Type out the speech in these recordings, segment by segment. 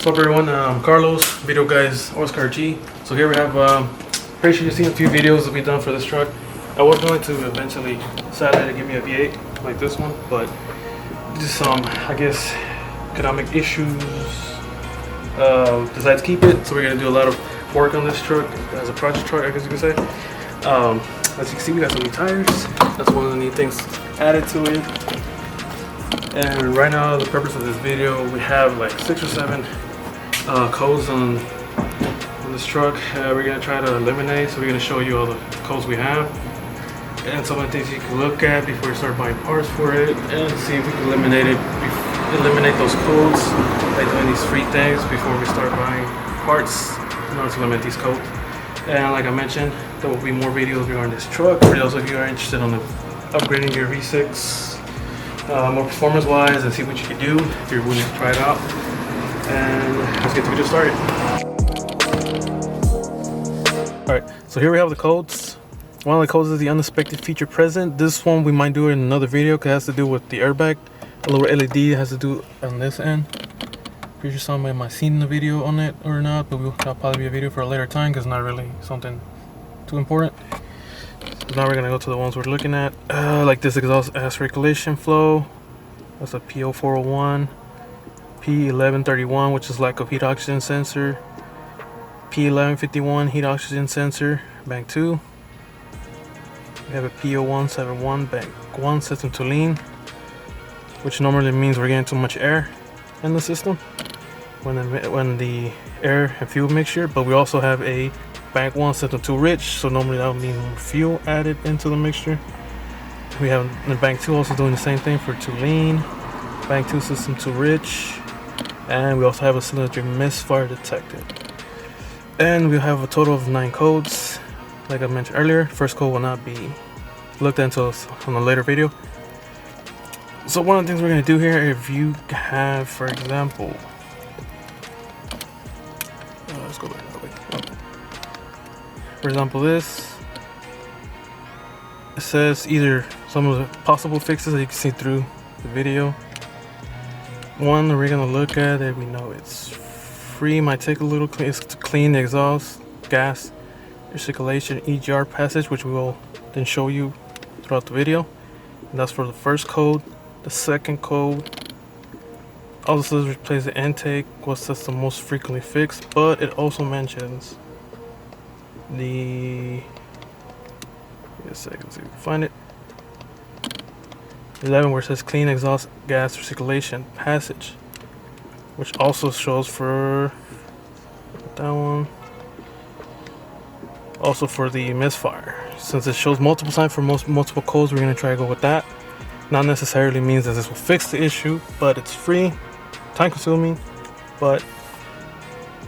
What's up everyone, Carlos, Video Guys, Oscar G. So here we have, pretty sure you've seen a few videos that we've done for this truck. I was going to eventually decide to give me a V8 like this one, but just I guess economic issues decided to keep it. So we're going to do a lot of work on this truck as a project truck, I guess you could say. As you can see, we got some new tires. That's one of the neat things added to it. And right now, the purpose of this video, we have like 6 or 7 codes on this truck. We're gonna try to eliminate. So we're gonna show you all the codes we have and some of the things you can look at before you start buying parts for it, and see if we can eliminate those codes by doing these free things before we start buying parts in order to eliminate these codes. And like I mentioned, there will be more videos regarding this truck. For those of you who are interested on upgrading your V6 more performance wise, and see what you can do if you're willing to try it out. And let's get the video started. Alright, so here we have the codes. One of the codes is the unexpected feature present. This one we might do it in another video because it has to do with the airbag. A little LED has to do on this end. Pretty sure somebody might have seen the video on it or not, but that'll probably be a video for a later time because it's not really something too important. So now we're gonna go to the ones we're looking at, like this exhaust circulation flow. That's a P0401, P0131, which is lack of heat oxygen sensor, P1151 heat oxygen sensor, bank 2. We have a P0171 bank 1 system to lean, which normally means we're getting too much air in the system when the air and fuel mixture. But we also have a bank 1 system too rich, so normally that would mean more fuel added into the mixture. We have the bank 2 also doing the same thing for too lean, bank 2 system too rich, and we also have a cylinder misfire detected. And we have a total of 9 codes. Like I mentioned earlier, first code will not be looked at until on a later video. So one of the things we're going to do here, if you have, for example, let's go back that way. For example, this, it says either some of the possible fixes that you can see through the video. One that we're going to look at that we know it's free, might take a little clean, is to clean the exhaust gas recirculation EGR passage, which we will then show you throughout the video. And that's for the first code. The second code also says replace the intake, what's that's the most frequently fixed, but it also mentions the, wait a second, see if we can find it, 11, where it says clean exhaust gas recirculation passage, which also shows for that one, also for the misfire. Since it shows multiple times for multiple codes, we're going to try to go with that. Not necessarily means that this will fix the issue, but it's free, time consuming, but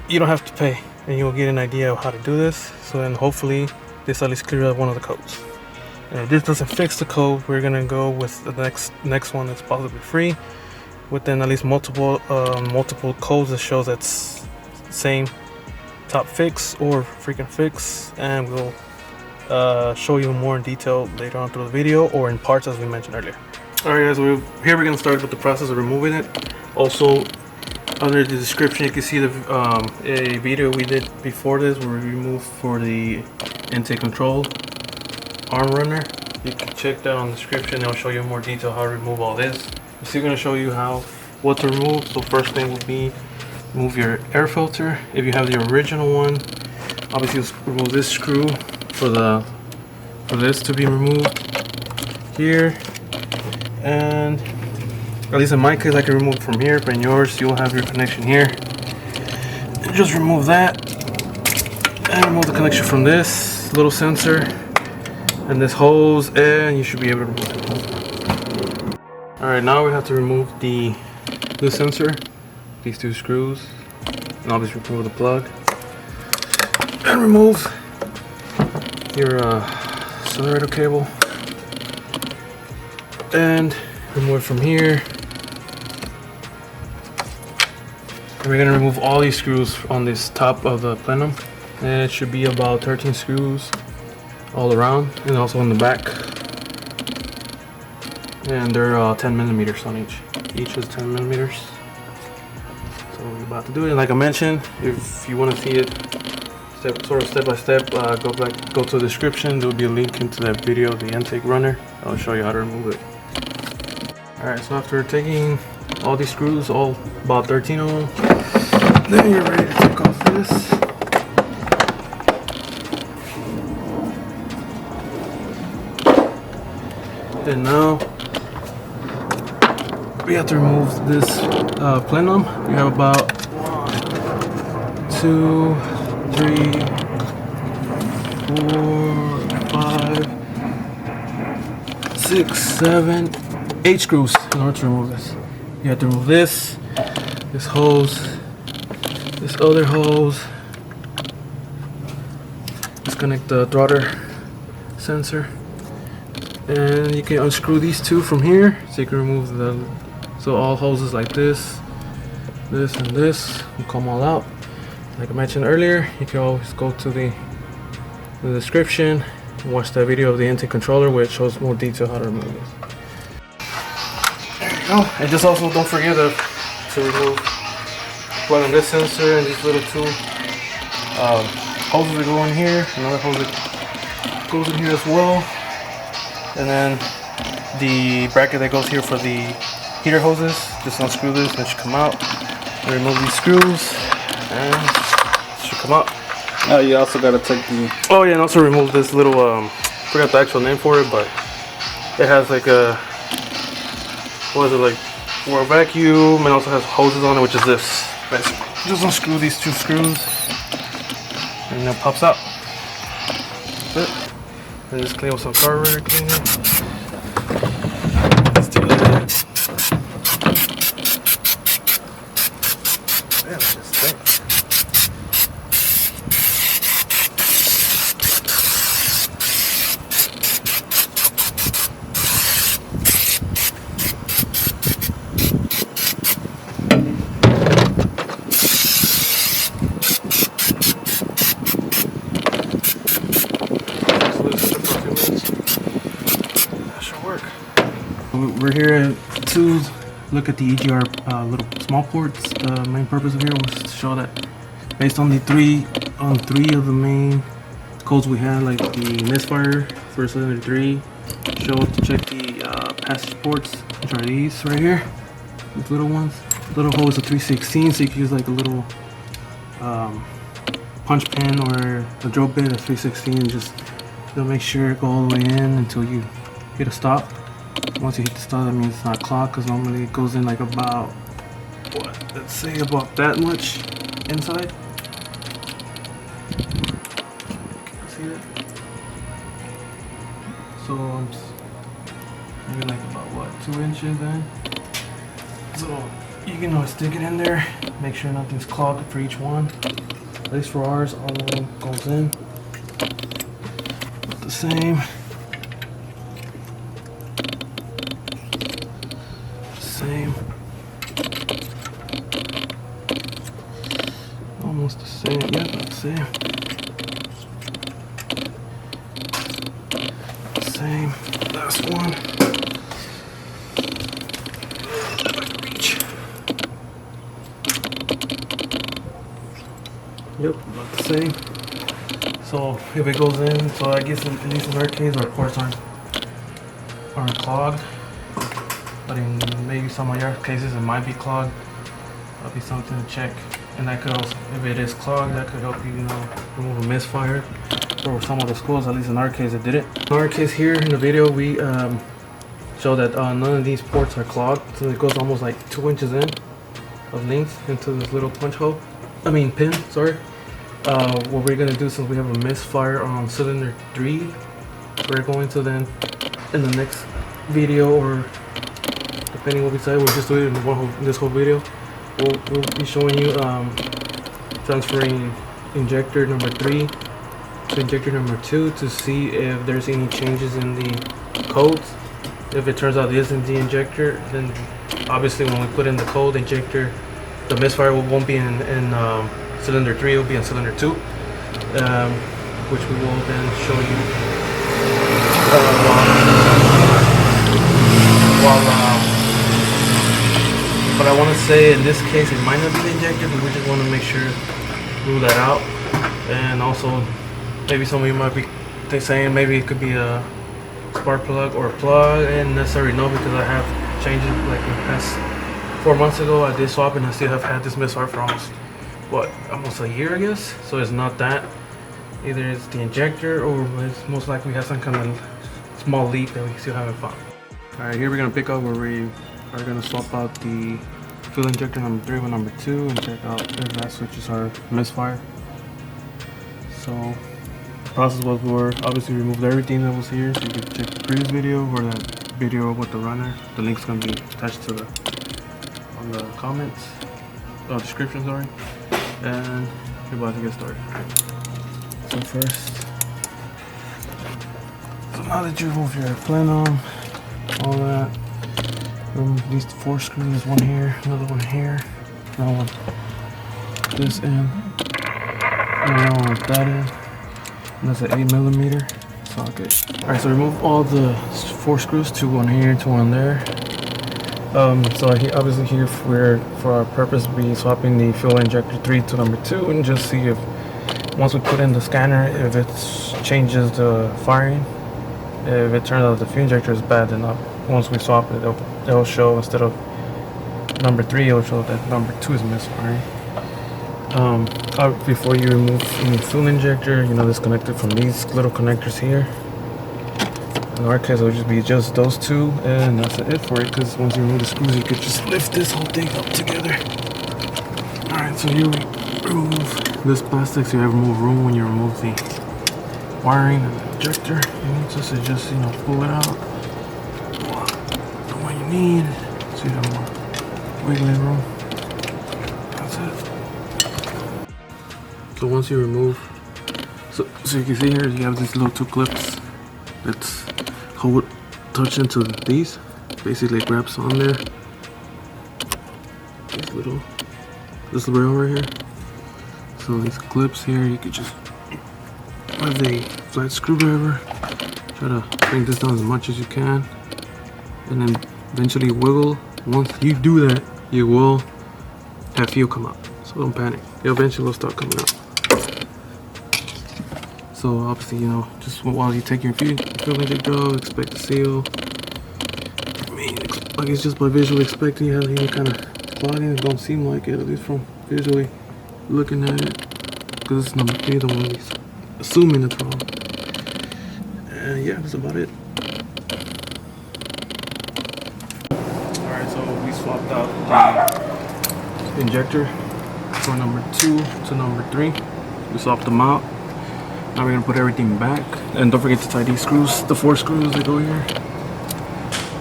you don't have to pay, and you'll get an idea of how to do this. So then hopefully this at least clears up one of the codes. And if this doesn't fix the code, we're gonna go with the next one that's possibly free, within at least multiple codes that shows that's same top fix or freaking fix, and we'll show you more in detail later on through the video or in parts as we mentioned earlier. Alright guys, here we're going to start with the process of removing it. Also, under the description you can see a video we did before this where we removed for the intake control arm runner. You can check that on the description. I'll show you in more detail how to remove all this. I'm still going to show you what to remove. So first thing will be remove your air filter. If you have the original one, obviously remove this screw for this to be removed here, and at least in my case I can remove it from here, but in yours you'll have your connection here. Just remove that and remove the connection from this little sensor and this hose, and you should be able to remove it. Alright, now we have to remove this sensor, these 2 screws, and obviously remove the plug and remove your accelerator cable and remove it from here. And we're gonna remove all these screws on this top of the plenum, and it should be about 13 screws all around, and also on the back, and they're 10 millimeters on each is 10 millimeters. So So we're about to do it. And like I mentioned, if you want to see it step by step, go to the description. There will be a link into that video of the intake runner. I'll show you how to remove it. Alright, so after taking all these screws, all about 13 of them, then you're ready to take off this. And now we have to remove this plenum. We have about 1, 2, 3, 4, 5, 6, 7, 8 screws in order to remove this. You have to remove this hose, this other hose, disconnect the throttle sensor, and you can unscrew these two from here, so you can remove so all hoses like this, and this will come all out. Like I mentioned earlier, you can always go to the description and watch that video of the intake controller, which shows more detail how to remove this. There you go. And just also don't forget to remove, plug on this sensor and these little two hoses that go in here. Another hose that goes in here as well. And then the bracket that goes here for the heater hoses. Just unscrew this and it should come out. And remove these screws and it should come out. Oh, you also gotta take the... Oh yeah, and also remove this little, forgot the actual name for it, but it has like a, what is it, like, for a vacuum, and also has hoses on it, which is this. Just unscrew these two screws and it pops out. That's it. And just clean with some carburetor cleaner. Let's do that. Man, this thing. We're here to look at the EGR little small ports. The main purpose of here was to show that based on three of the main codes we had, like the Misfire for cylinder 3, show to check the passage ports, which are these right here, these little ones. The little hole is a 316, so you can use like a little punch pen or a drill bit at 316 and just make sure it go all the way in until you hit a stop. Once you hit the stop, that means it's not clogged, because normally it goes in like about, what, let's say about that much inside. See that? So maybe like about what, 2 inches then. So you can always stick it in there, make sure nothing's clogged for each one. At least for ours, all of them goes in. The same. Same. Almost the same. Yeah, about the same. Same. Last one. If I can reach. Yep, about the same. So if it goes in, so I guess at least in our case, our ports aren't clogged. But in maybe some of your cases it might be clogged. That'll be something to check. And that could also, if it is clogged, that could help you, remove a misfire. Or some of the schools, at least in our case, it didn't. In our case here in the video, we show that none of these ports are clogged. So it goes almost like 2 inches in of length into this little punch hole. Pin, sorry. What we're gonna do, since we have a misfire on cylinder 3, we're going to then, in the next video, or depending what we say, we'll just do it in this whole video. We'll be showing you transferring injector number 3 to injector number 2 to see if there's any changes in the codes. If it turns out it isn't the injector, then obviously when we put in the code injector, the misfire won't be in cylinder 3, it will be in cylinder 2, which we will then show you but I want to say in this case it might not be the injector, but we just want to make sure, rule that out. And also, maybe some of you might be saying maybe it could be a spark plug or a plug, and necessarily no, because I have changed it like in the past 4 months ago. I did swap, and I still have had this Misfire for almost a year, I guess. So it's not that. Either it's the injector, or it's most likely has some kind of small leak that we still haven't found. All right, here we're gonna pick up where we are gonna swap out the fuel injector number 3 with number 2 and check out if that switches our Misfire. So the process was we obviously removed everything that was here, so you can check the previous video or that video with the runner. The link's gonna be attached to on the comments, description, sorry. And we're about to get started. So first, so now that you remove your plenum, all that, remove these 4 screws, one here, another one here, another one this end, another one with that end, and that's an 8mm socket. Alright, so remove all the 4 screws, 2 on here, 2 on there. So obviously here for our purpose we swapping the fuel injector 3 to number 2 and just see if once we put in the scanner, if it changes the firing. If it turns out the fuel injector is bad, then once we swap it, it'll show instead of number 3, it'll show that number 2 is misfiring. Before you remove any fuel injector, disconnect it from these little connectors here. In our case, it'll just be just those 2, and that's it for it. Because once you remove the screws, you could just lift this whole thing up together. All right, so you remove this plastic, so you have more room when you remove the wiring and the injector. You need to just pull it out the way you need, so you have more wiggling room. That's it. So once you remove, so you can see here, you have these little 2 clips that's touch into these. Basically, it grabs on there. This rail right here. So these clips here, you could just with a flat screwdriver try to bring this down as much as you can, and then eventually wiggle. Once you do that, you will have fuel come out. So don't panic. It eventually will start coming out. So obviously, just while you take your fuel injector off, expect the seal. I mean, like it's just by visual expecting you have any kind of clogging. It don't seem like it, at least from visually looking at it, because it's number 3, the one he's assuming it's wrong. And yeah, that's about it. Alright, so we swapped out the injector from number 2 to number 3. We swapped them out. Now we're gonna put everything back, and don't forget to tie these screws, the 4 screws that go here.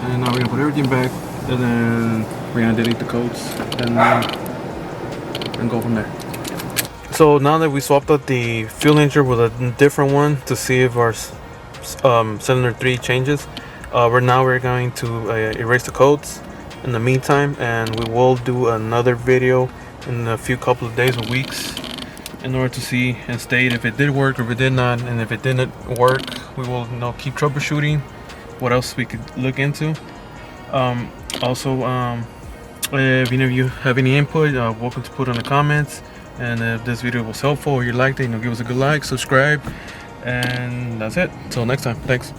And now we're gonna put everything back, and then we're gonna delete the codes, and go from there. So now that we swapped out the fuel injector with a different one to see if our cylinder 3 changes, we're going to erase the codes in the meantime, and we will do another video in a couple of days or weeks in order to see and state if it did work or if it did not. And if it didn't work, we will keep troubleshooting what else we could look into. Also, if any of you have any input, welcome to put in the comments. And if this video was helpful or you liked it, give us a good like, subscribe, and that's it. Till next time, thanks.